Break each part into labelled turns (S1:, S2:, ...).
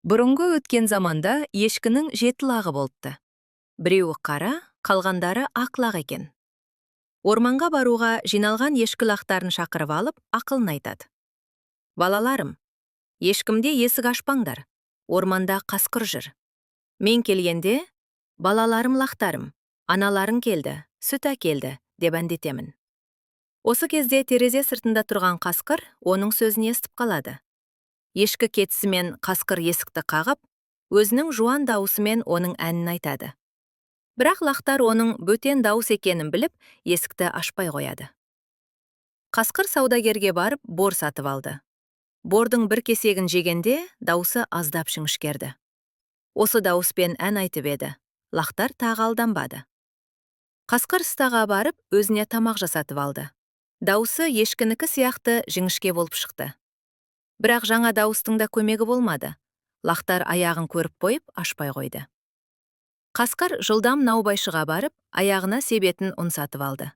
S1: Бұрынғы өткен заманда ешкінің 7 лағы болыпты. Біреуі қара, қалғандары ақ лақ екен. Орманға баруға жиналған ешкі лақтарын шақырып алып, ақылын айтады. Балаларым, ешкімде есік ашпаңдар. Орманда қасқыр жүр. Мен келгенде, балаларым лақтарым, аналарың келді, сүт әкелді, деп әндетемін. Осы кезде терезе сыртында тұрған қасқыр оның сөзін естіп қалады. Ешкі кетісімен қасқыр есікті қағып, өзінің жуан дауысымен оның әнін айтады. Бірақ лақтар оның бөтен дауыс екенін біліп, есікті ашпай қояды. Қасқыр саудагерге барып, бор сатып алды. Бордың бір кесегін жегенде, даусы аздап шіңішкерді. Осы дауыспен ән айтып еді. Лақтар тағы алданбады. Қасқыр стаға барып, өзіне тамақ жасатып алды. Дауысы ешкінікі сияқты жіңішке болып шықты. Бірақ жаңа дауыстың да көмегі болмады. Лақтар аяғын көріп қойып, ашпай қойды. Қасқыр жылдам наубайшыға барып, аяғына себетін ұн сатып алды.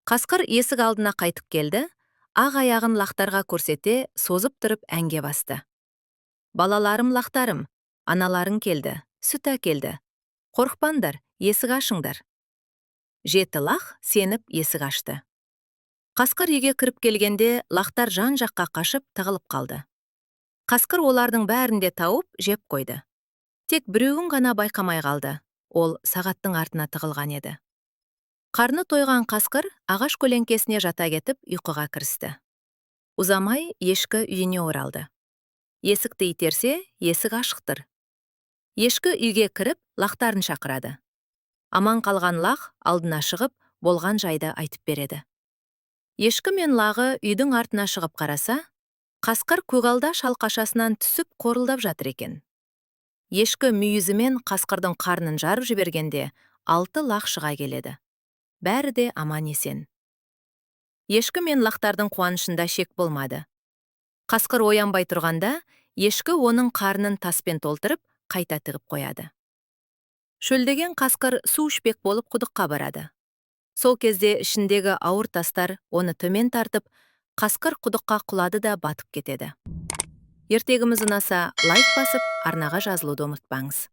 S1: Қасқыр есік алдына қайтып келді, ақ аяғын лақтарға көрсете, созып тұрып әнге басты. Балаларым лақтарым, аналарың келді, сүт әкелді. Қорықпаңдар, есік ашыңдар. 7 лақ сеніп есік ашты. Қасқыр үйге кіріп келгенде, лақтар жан-жаққа қашып тығылып қалды. Қасқыр олардың бәрінде тауып, жеп қойды. Тек біреуін ғана байқамай қалды. Ол сағаттың артына тығылған еді. Қарны тойған қасқыр ағаш көлеңкесіне жата кетіп, ұйқыға кірісті. Ұзамай ешкі үйіне оралды. Есікті итерсе, есік ашықтыр. Ешкі үйге кіріп, лақтарын шақырады. Аман қалған лақ алдына шығып, болған жайды айтып береді. Ешкі мен лағы үйдің артына шығып қараса, қасқыр көгалда шалқашасынан түсіп қорылдап жатыр екен. Ешкі мүйізімен қасқырдың қарнын жарып жібергенде, 6 лақ шыға келеді. Бәрі де аман есен. Ешкі мен лақтардың қуанышында шек болмады. Қасқыр оянбай тұрғанда, ешкі оның қарнын таспен толтырып, қайта тігіп қояды. Шөлдеген қасқыр су ішпек болып құдыққа барады. Сол кезде ішіндегі ауыр тастар оны төмен тартып, қасқыр құдыққа құлады да батып кетеді. Ертегіміз ұнаса, лайк басып, арнаға жазылуды ұмытпаңыз.